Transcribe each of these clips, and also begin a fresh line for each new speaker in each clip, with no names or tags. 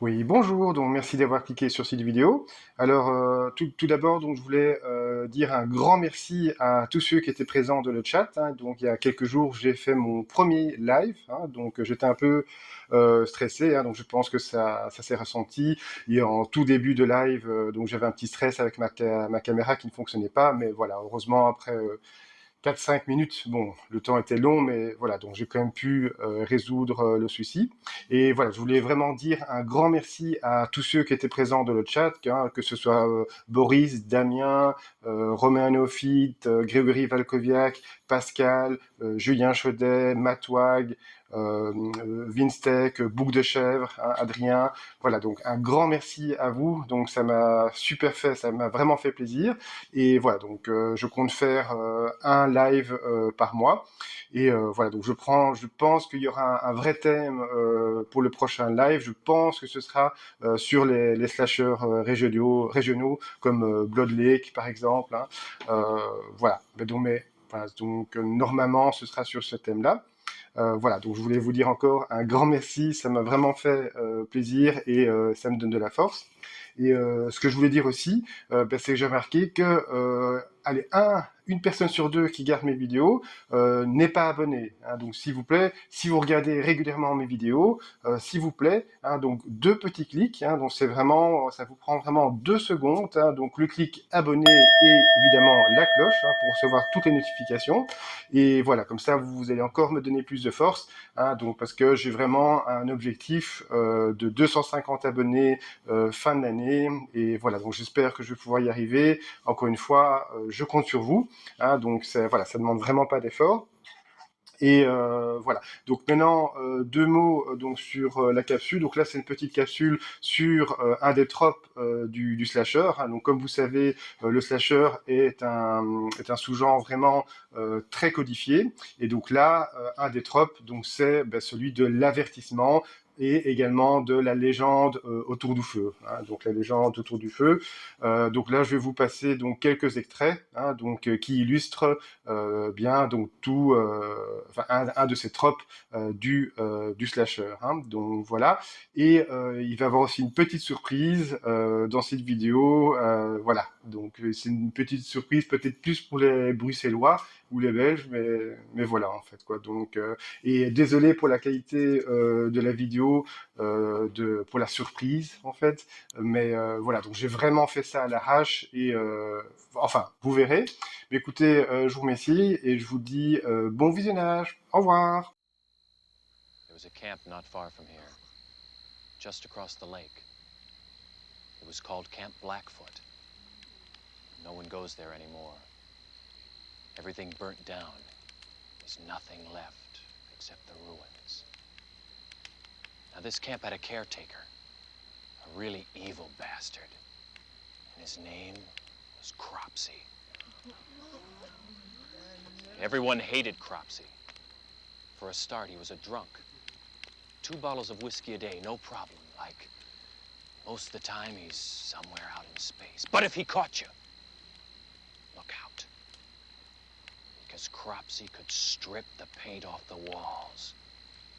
Oui, bonjour, donc merci d'avoir cliqué sur cette vidéo. Alors, tout d'abord, donc je voulais dire un grand merci à tous ceux qui étaient présents dans le chat, hein. Donc, il y a quelques jours, j'ai fait mon premier live, hein. Donc j'étais un peu stressé, hein. Donc je pense que ça s'est ressenti. Et en tout début de live, donc j'avais un petit stress avec ma caméra qui ne fonctionnait pas, mais voilà, heureusement après 4-5 minutes. Bon, le temps était long, mais voilà, donc j'ai quand même pu résoudre le souci. Et voilà, je voulais vraiment dire un grand merci à tous ceux qui étaient présents dans le chat, hein, que ce soit Boris, Damien, Romain Néophyte, Grégory Valkoviak, Pascal, Julien Chaudet, Matwag, Vinstec, Bouc de Chèvre, hein, Adrien. Voilà, donc un grand merci à vous. Donc ça m'a super fait, ça m'a vraiment fait plaisir. Et voilà, donc je compte faire un live par mois. Et voilà, donc je pense qu'il y aura un vrai thème pour le prochain live. Je pense que ce sera sur les slashers régionaux comme Blood Lake par exemple, hein. Voilà, voilà, donc normalement ce sera sur ce thème-là. Voilà, donc je voulais vous dire encore un grand merci, ça m'a vraiment fait plaisir et ça me donne de la force. Et ce que je voulais dire aussi, c'est que j'ai remarqué que allez, une personne sur deux qui regarde mes vidéos n'est pas abonné, hein. Donc s'il vous plaît, si vous regardez régulièrement mes vidéos, s'il vous plaît, hein, donc deux petits clics, hein, donc c'est vraiment, ça vous prend vraiment 2 secondes, hein, donc le clic abonné et évidemment la cloche, hein, pour recevoir toutes les notifications. Et voilà, comme ça, vous allez encore me donner plus de force, hein, donc parce que j'ai vraiment un objectif de 250 abonnés fin de l'année. Et voilà, donc j'espère que je vais pouvoir y arriver. Encore une fois, je compte sur vous, hein, donc voilà, ça demande vraiment pas d'effort. Et voilà. Donc maintenant, 2 mots donc sur la capsule. Donc là, c'est une petite capsule sur un des tropes du slasher, hein. Donc comme vous savez, le slasher est un sous-genre vraiment très codifié. Et donc là, un des tropes, donc c'est celui de l'avertissement et également de la légende autour du feu, hein. Donc la légende autour du feu. Donc là, je vais vous passer donc quelques extraits, hein, donc qui illustrent bien donc enfin un de ces tropes du slasher, hein. Donc voilà. Et il va y avoir aussi une petite surprise dans cette vidéo, voilà. Donc c'est une petite surprise peut-être plus pour les Bruxellois ou les Belges, mais voilà en fait quoi. Donc et désolé pour la qualité de la vidéo, pour la surprise en fait, mais voilà. Donc j'ai vraiment fait ça à l'arrache et enfin vous verrez. Mais écoutez, je vous remercie et je vous dis bon visionnage. Au revoir.
There was a camp not far from here, just across the lake. It was called Camp Blackfoot. No one goes there anymore. Everything burnt down. There's nothing left except the ruins. Now, this camp had a caretaker, a really evil bastard, and his name was Cropsy. Everyone hated Cropsy. For a start, he was a drunk. 2 bottles of whiskey a day, no problem. Like, most of the time, he's somewhere out in space. But if he caught you, look out. Because Cropsy could strip the paint off the walls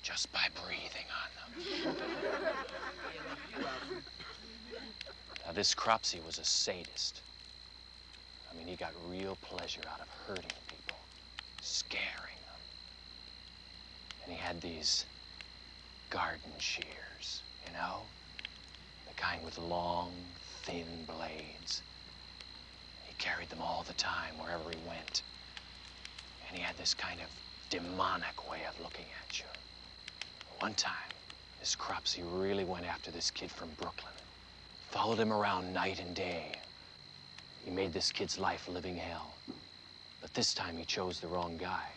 just by breathing on them. Now, this Cropsy was a sadist. I mean, he got real pleasure out of hurting people, scaring them. And he had these garden shears, you know? The kind with long, thin blades. He carried them all the time, wherever he went. And he had this kind of demonic way of looking at you. One time, this Cropsy really went after this kid from Brooklyn. Followed him around night and day. He made this kid's life a living hell. But this time he chose the wrong guy.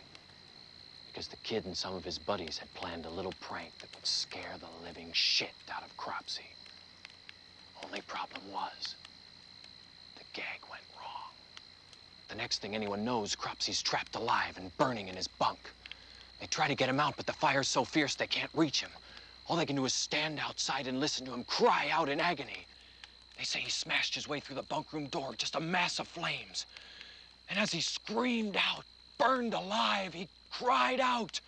Because the kid and some of his buddies had planned a little prank that would scare the living shit out of Cropsy. Only problem was, the gag went wrong. The next thing anyone knows, Cropsy's trapped alive and burning in his bunk. They try to get him out, but the fire's so fierce they can't reach him. All they can do is stand outside and listen to him cry out in agony. They say he smashed his way through the bunk room door, just a mass of flames. And as he screamed out, burned alive, he cried out,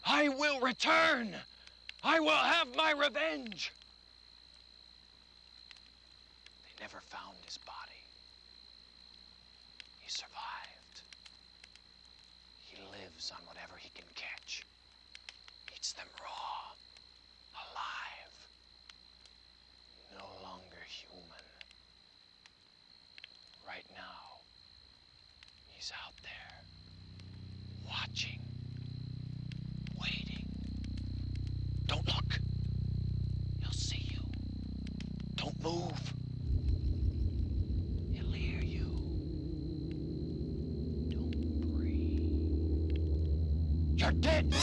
"I will return! I will have my revenge!" never found his body. He survived. He lives on whatever he can catch. Eats them raw, alive. No longer human. Right now, he's out there, watching, waiting. Don't look. He'll see you. Don't move. He'll hear you. Don't breathe. You're dead!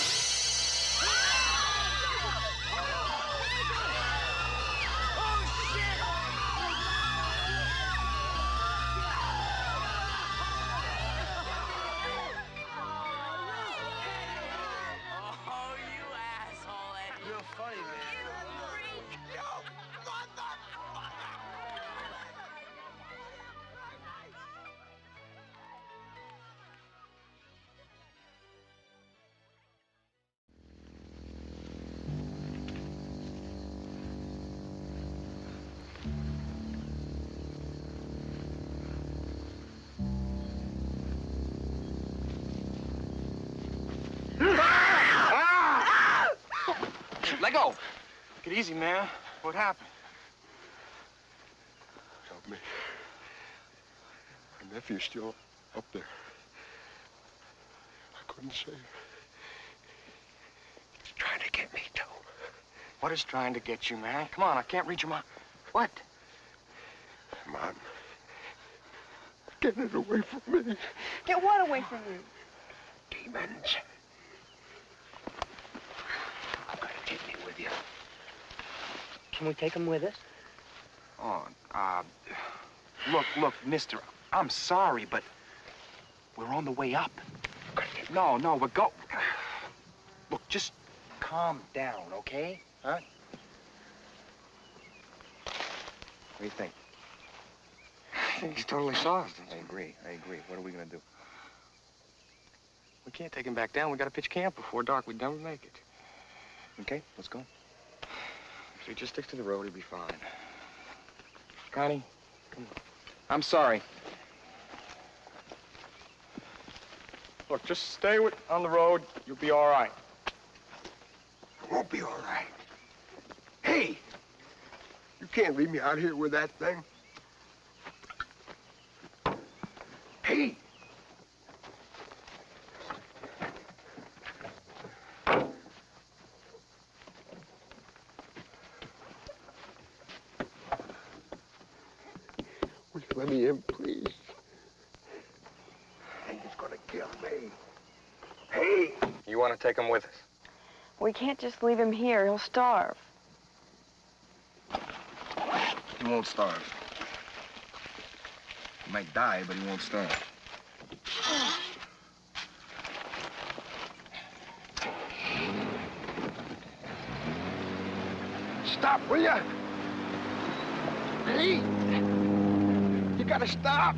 Let go. Get easy, man. What happened?
Help me. My nephew's still up there. I couldn't save him. He's trying to get me, too.
What is trying to get you, man? Come on, I can't reach him out. What?
Come on. Get it away from me.
Get what away from you?
Demons. I'm gonna take me with you.
Can we take him with us?
Oh, look, mister, I'm sorry, but we're on the way up. No, we're Look, just calm down, okay? Huh? What do you think?
I think he's totally soft.
I agree. What are we gonna do? We can't take him back down. We gotta pitch camp before dark. We don't make it. Okay, let's go. If he just sticks to the road, he'll be fine. Connie, come on. I'm sorry. Look, just stay on the road. You'll be all right.
I won't be all right. Hey! You can't leave me out here with that thing. Hey! Will you let me in, please? I think it's gonna kill me. Hey!
You want to take him with us?
We can't just leave him here. He'll starve.
He won't starve. He might die, but he won't starve.
Stop, will ya? Hey! You gotta stop!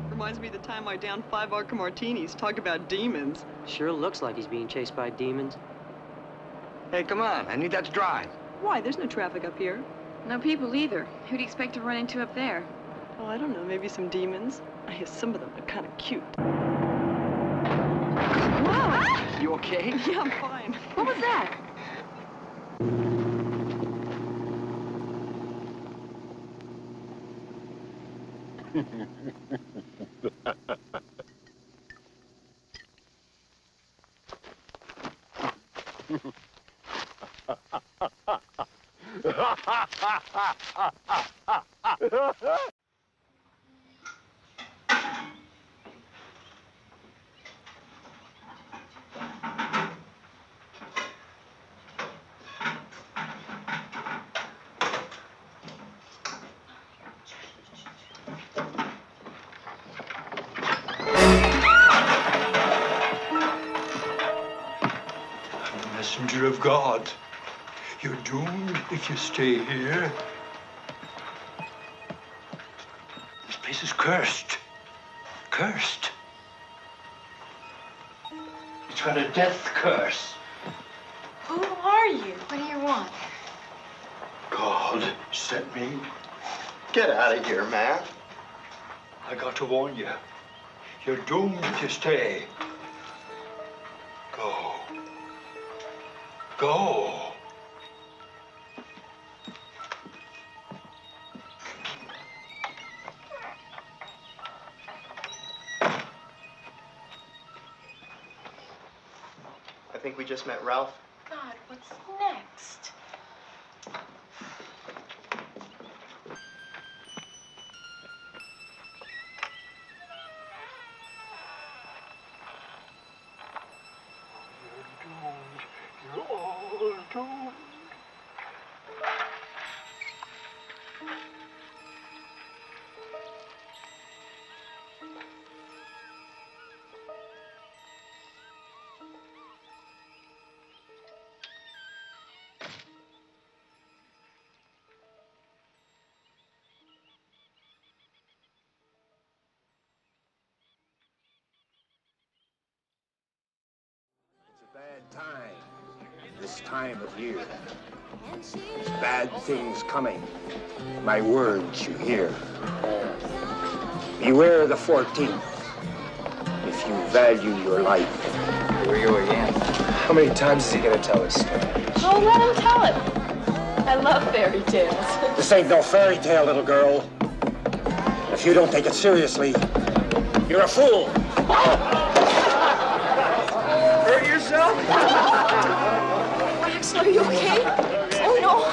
Reminds me of the time I downed 5 vodka martinis. Talk about demons.
Sure looks like he's being chased by demons.
Hey, come on. I need that to drive.
Why? There's no traffic up here.
No people either. Who do you expect to run into up there?
Oh, I don't know. Maybe some demons. I hear some of them are kind of cute.
Whoa!
You okay?
Yeah, I'm fine.
What was that?
Messenger of God. You're doomed if you stay here. This place is cursed. Cursed. It's got a death curse.
Who are you? What do you want?
God sent me.
Get out of here, man.
I got to warn you. You're doomed if you stay. Go. Go.
I think we just met Ralph.
God, what's next?
You're all doomed.
Bad time, this time of year. There's bad things coming. My words you hear. Beware the 14th. If you value your life.
Here we go again. How many times is he gonna tell us?
Oh, let him tell it. I love fairy tales.
This ain't no fairy tale, little girl. If you don't take it seriously, you're a fool.
Hurt yourself?
Max, are you okay? Oh, no.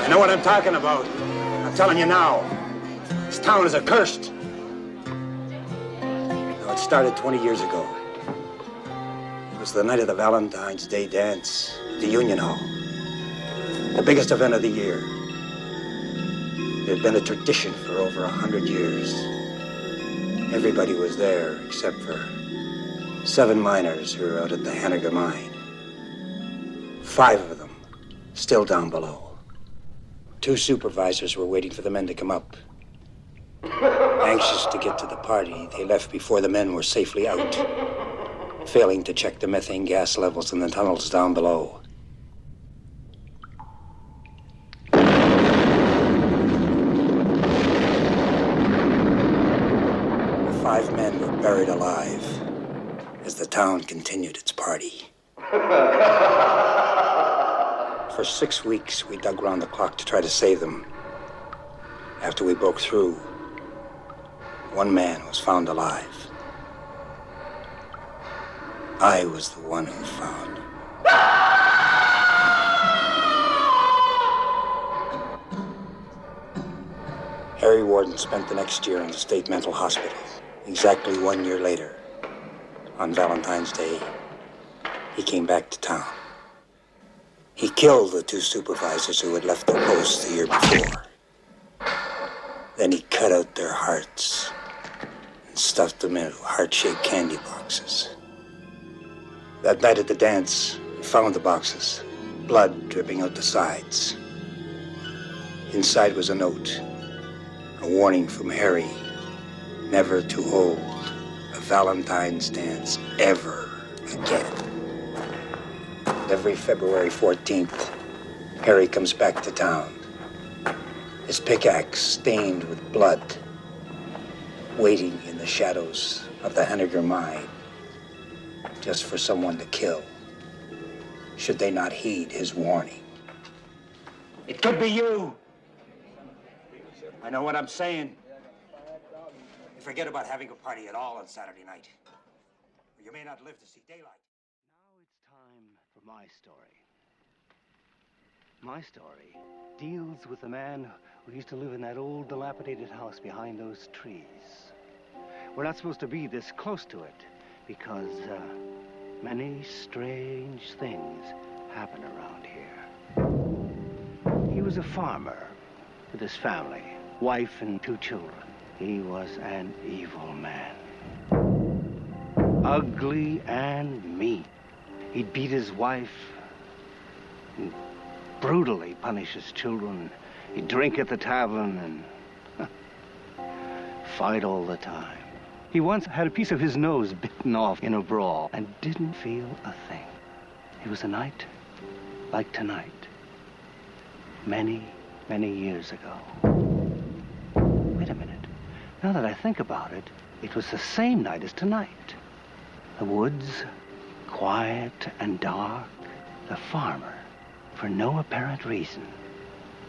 I know what I'm talking about. I'm telling you now. This town is accursed. Now, it started 20 years ago. It was the night of the Valentine's Day dance at the Union Hall. The biggest event of the year. It had been a tradition for over 100 years. Everybody was there except for 7 miners who were out at the Henniger mine. 5 of them still down below. 2 supervisors were waiting for the men to come up. Anxious to get to the party, they left before the men were safely out, failing to check the methane gas levels in the tunnels down below. The 5 men were buried alive as the town continued its party. For 6 weeks, we dug round the clock to try to save them. After we broke through, 1 man was found alive. I was the one who found. Harry Warden spent the next year in the state mental hospital. Exactly 1 year later, on Valentine's Day, he came back to town. He killed the 2 supervisors who had left their posts the year before. Then he cut out their hearts and stuffed them into heart-shaped candy boxes. That night at the dance, we found the boxes, blood dripping out the sides. Inside was a note, a warning from Harry, never to hold a Valentine's dance ever again. Every February 14th, Harry comes back to town. His pickaxe stained with blood, waiting in the shadows of the Henniger mine, just for someone to kill, should they not heed his warning. It could be you. I know what I'm saying. You forget about having a party at all on Saturday night. Or you may not live to see daylight.
For my story. My story deals with the man who used to live in that old dilapidated house behind those trees. We're not supposed to be this close to it because many strange things happen around here. He was a farmer with his family, wife and 2 children. He was an evil man. Ugly and mean. He'd beat his wife, and brutally punish his children. He'd drink at the tavern and fight all the time. He once had a piece of his nose bitten off in a brawl and didn't feel a thing. It was a night like tonight, many, many years ago. Wait a minute. Now that I think about it, it was the same night as tonight. The woods, quiet and dark. The farmer, for no apparent reason,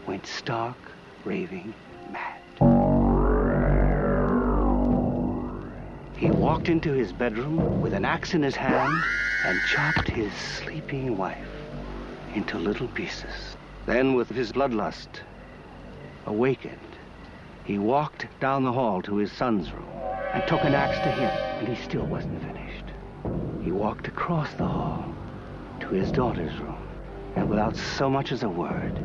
went stark, raving mad. He walked into his bedroom with an axe in his hand and chopped his sleeping wife into little pieces. Then, with his bloodlust awakened, he walked down the hall to his son's room and took an axe to him, and he still wasn't finished. He walked across the hall to his daughter's room, and without so much as a word,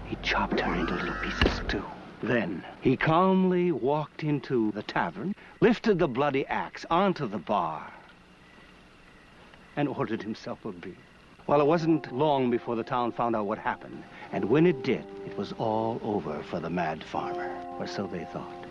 he chopped her into little pieces too. Then he calmly walked into the tavern, lifted the bloody axe onto the bar, and ordered himself a beer. Well, it wasn't long before the town found out what happened, and when it did, it was all over for the mad farmer, or so they thought.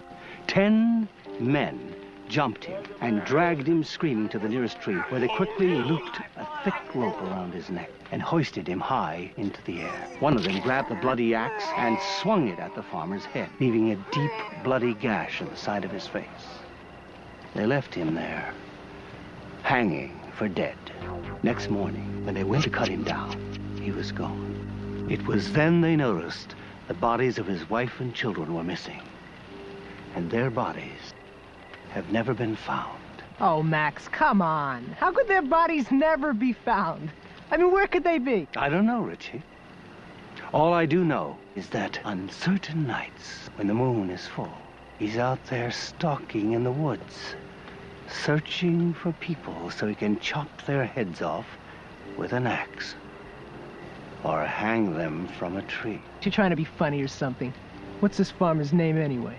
10 men jumped him and dragged him screaming to the nearest tree, where they quickly looped a thick rope around his neck and hoisted him high into the air. One of them grabbed the bloody axe and swung it at the farmer's head, leaving a deep, bloody gash in the side of his face. They left him there, hanging for dead. Next morning, when they went to cut him down, he was gone. It was then they noticed the bodies of his wife and children were missing, and their bodies have never been found.
Oh, Max, come on. How could their bodies never be found? I mean, where could they be?
I don't know, Richie. All I do know is that on certain nights, when the moon is full, he's out there stalking in the woods, searching for people so he can chop their heads off with an axe or hang them from a tree.
You trying to be funny or something? What's this farmer's name anyway?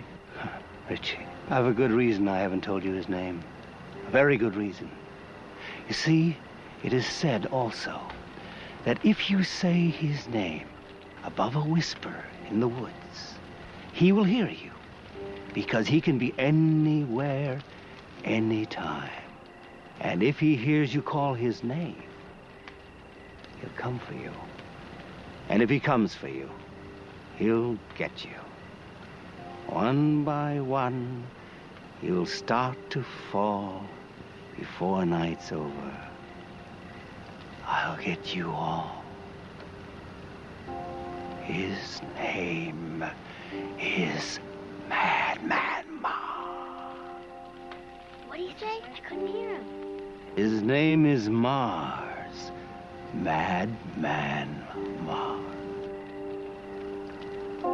Richie, I have a good reason I haven't told you his name. A very good reason. You see, it is said also that if you say his name above a whisper in the woods, he will hear you, because he can be anywhere, anytime. And if he hears you call his name, he'll come for you. And if he comes for you, he'll get you. One by one, you'll start to fall before night's over. I'll get you all. His name is Madman Mars.
What do you say? I couldn't hear him.
His name is Mars. Madman Mars.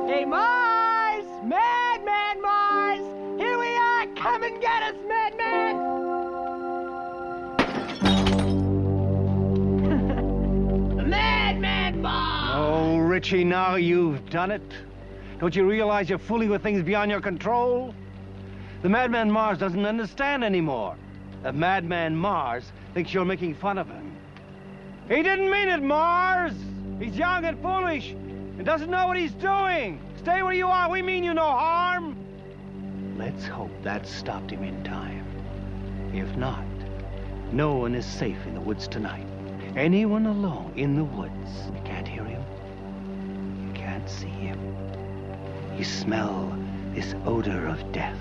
Hey, Mars! Madman Mars! Here we are! Come and get us, Madman! Madman Mars!
Oh, Richie, now you've done it. Don't you realize you're fooling with things beyond your control? The Madman Mars doesn't understand anymore. The Madman Mars thinks you're making fun of him. He didn't mean it, Mars! He's young and foolish and doesn't know what he's doing. Stay where you are. We mean you no harm. Let's hope that stopped him in time. If not, no one is safe in the woods tonight. Anyone alone in the woods, you can't hear him. You can't see him. You smell this odor of death.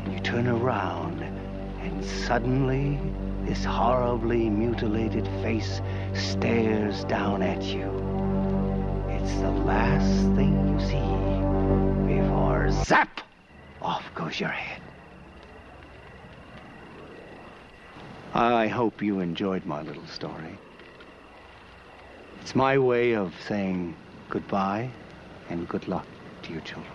And you turn around, and suddenly this horribly mutilated face stares down at you. It's the last thing you see before zap! Off goes your head. I hope you enjoyed my little story. It's my way of saying goodbye and good luck to your children.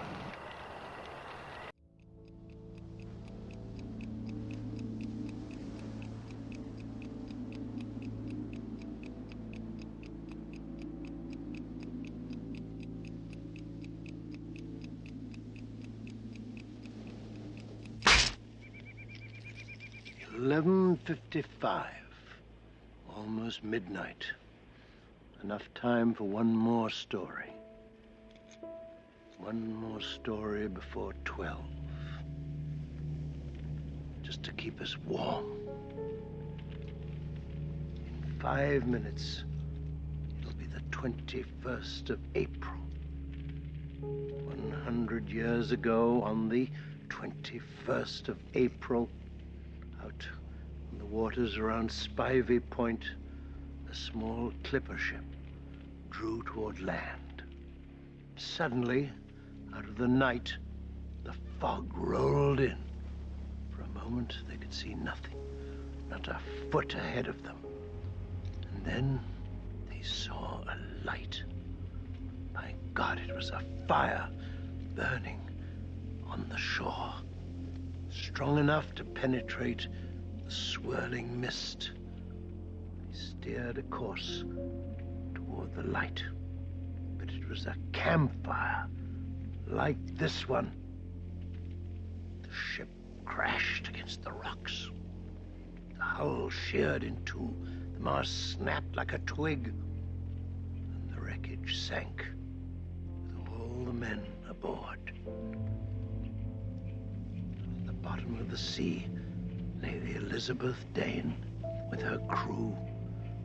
$11:55, almost midnight. Enough time for one more story. One more story before 12. to keep us warm. In 5 minutes, it'll be the 21st of April. 100 years ago, on the 21st of April, out on the waters around Spivey Point, a small clipper ship drew toward land. Suddenly, out of the night, the fog rolled in. For a moment, they could see nothing, not a foot ahead of them. And then they saw a light. My God, it was a fire burning on the shore, strong enough to penetrate the swirling mist. They steered a course toward the light, but it was a campfire like this one. The ship crashed against the rocks. The hull sheared in two. The mast snapped like a twig, and the wreckage sank with all the men aboard. At the bottom of the sea lay the Elizabeth Dane with her crew,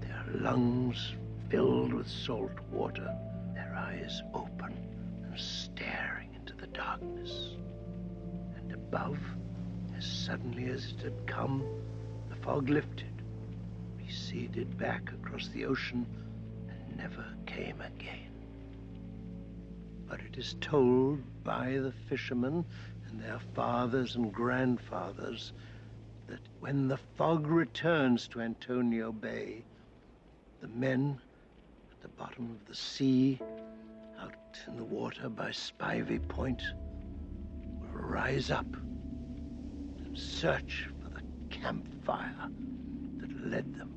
their lungs filled with salt water, their eyes open and staring into the darkness. And above, as suddenly as it had come, the fog lifted, receded back across the ocean, and never came again. But it is told by the fishermen and their fathers and grandfathers that when the fog returns to Antonio Bay, the men at the bottom of the sea, out in the water by Spivey Point, will rise up and search for the campfire that led them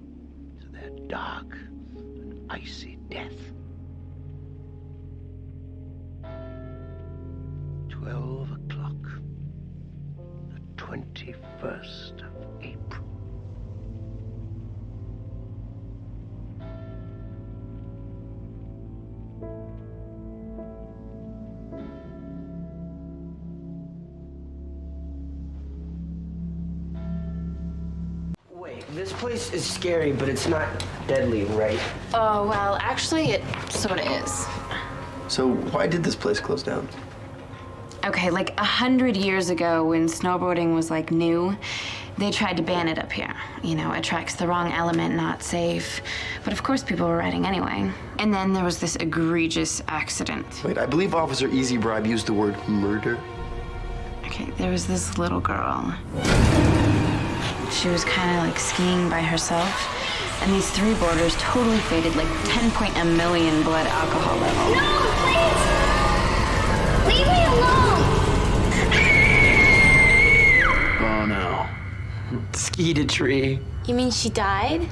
to their dark and icy death. 12 o'clock, the 21st of April.
Wait, this place is scary, but it's not deadly, right?
Oh, well, actually, it sort of is.
So why did this place close down?
Okay, like 100 years ago when snowboarding was like new, they tried to ban it up here. You know, attracts the wrong element, not safe. But of course people were riding anyway. And then there was this egregious accident.
Wait, I believe Officer Easy Bribe used the word murder.
Okay, there was this little girl. She was kind of like skiing by herself. And these three boarders totally faded, like 10.1 blood alcohol level.
No, please! Leave me alone!
Oh no.
Skied a tree.
You mean she died?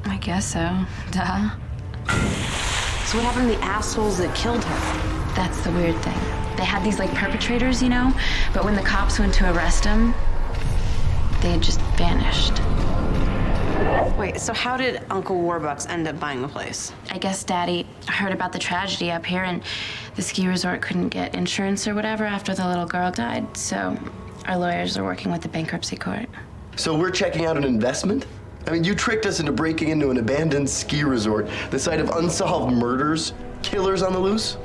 I guess so. Duh.
So what happened to the assholes that killed her?
That's the weird thing. They had these like perpetrators, you know? But when the cops went to arrest them, they had just vanished.
Wait, so how did Uncle Warbucks end up buying the place?
I guess Daddy heard about the tragedy up here and the ski resort couldn't get insurance or whatever after the little girl died. So our lawyers are working with the bankruptcy court.
So we're checking out an investment? I mean, you tricked us into breaking into an abandoned ski resort, the site of unsolved murders, killers on the loose?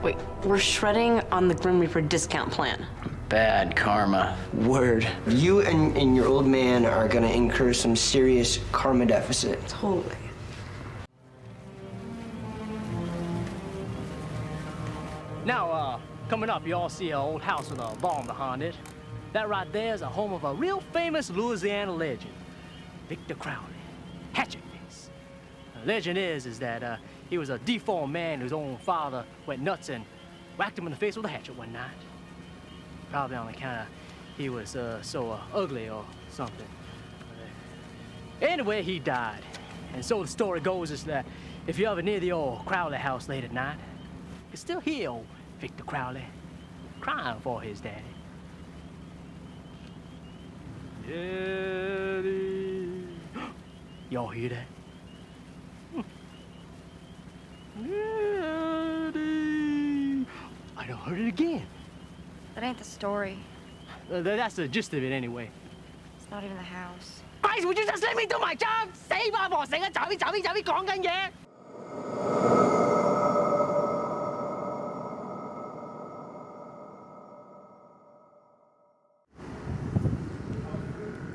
Wait, we're shredding on the Grim Reaper discount plan.
Bad karma. Word. You and your old man are gonna incur some serious karma deficit.
Totally.
Now, coming up, you all see an old house with a barn behind it. That right there is a home of a real famous Louisiana legend, Victor Crowley, hatchet face. The legend is that he was a deformed man whose own father went nuts and whacked him in the face with a hatchet one night. Probably on account of he was so ugly or something. Anyway, he died. And so the story goes is that if you're ever near the old Crowley house late at night, you can still hear old Victor Crowley crying for his daddy. Daddy. Y'all hear that? Daddy. I heard it again.
That ain't the story.
That's the gist of it anyway.
not even the house.
Guys, would you just let me do my job? 死吧婆，成日走邊講緊嘢。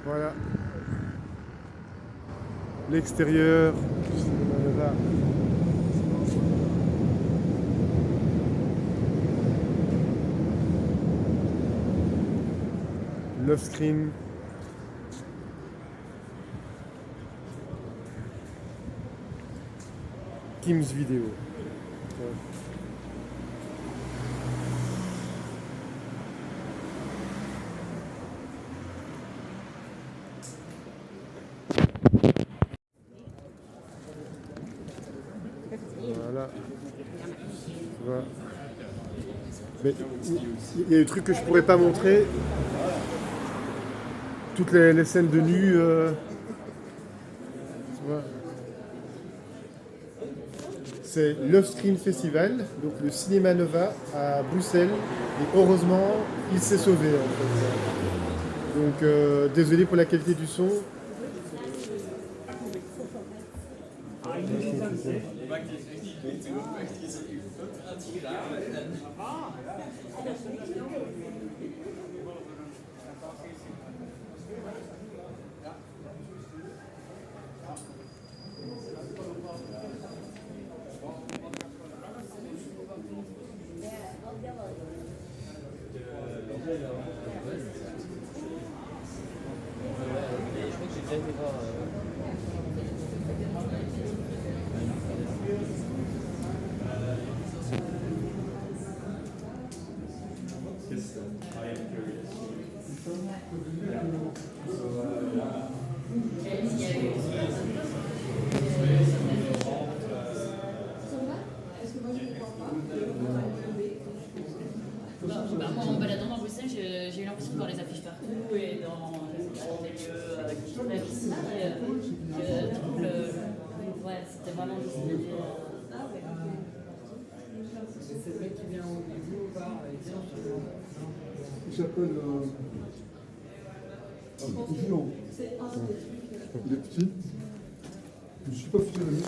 Voilà. L'extérieur du cinéma Nova. L'off-screen. Kim's Vidéo. Voilà. Voilà. Mais il y a des trucs que je pourrais pas montrer. Toutes les scènes de nu. Tu vois. C'est l'Off-Screen Festival, donc le Cinéma Nova à Bruxelles. Et heureusement, il s'est sauvé en fait. Donc désolé pour la qualité du son.
En me baladant dans Bruxelles, j'ai eu l'impression de voir les affiches partout et dans des lieux qui sont ici. Ouais, c'était vraiment Disney.
C'est le mec qui vient au niveau par il s'appelle Guillaume. Il est petit. Je ne suis pas fier de lui.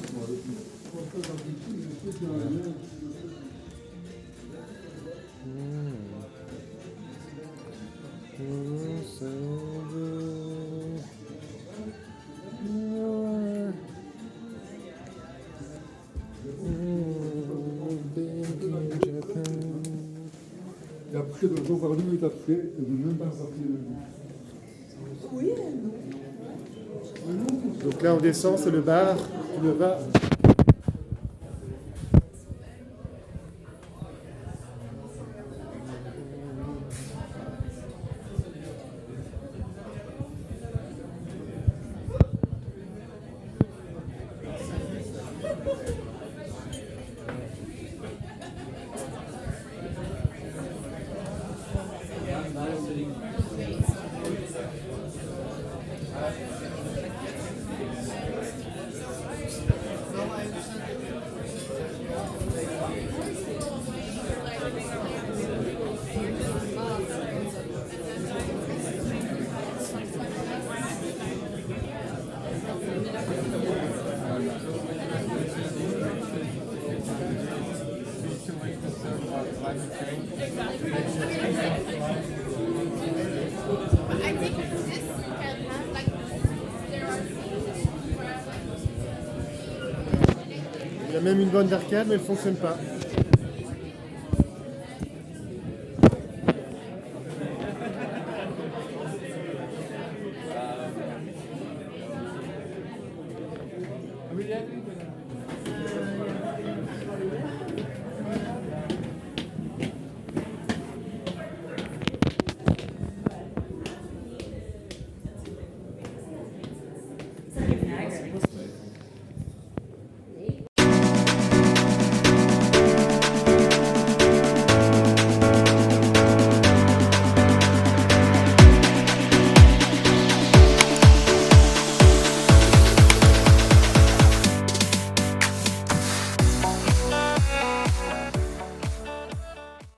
Et après, le jour par 2 minutes après, et de même pas sortir de lui. Oui, donc là, on descend, c'est le bar, le bar. Il y a même une borne d'arcade, mais elle ne fonctionne pas.